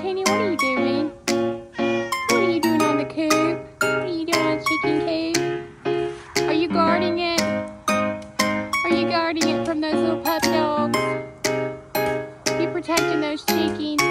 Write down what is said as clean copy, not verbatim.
Kenny, what are you doing? What are you doing on the coop? What are you doing on Chicken Coop? Are you guarding it? Are you guarding it from those little pup dogs? You protecting those chickens?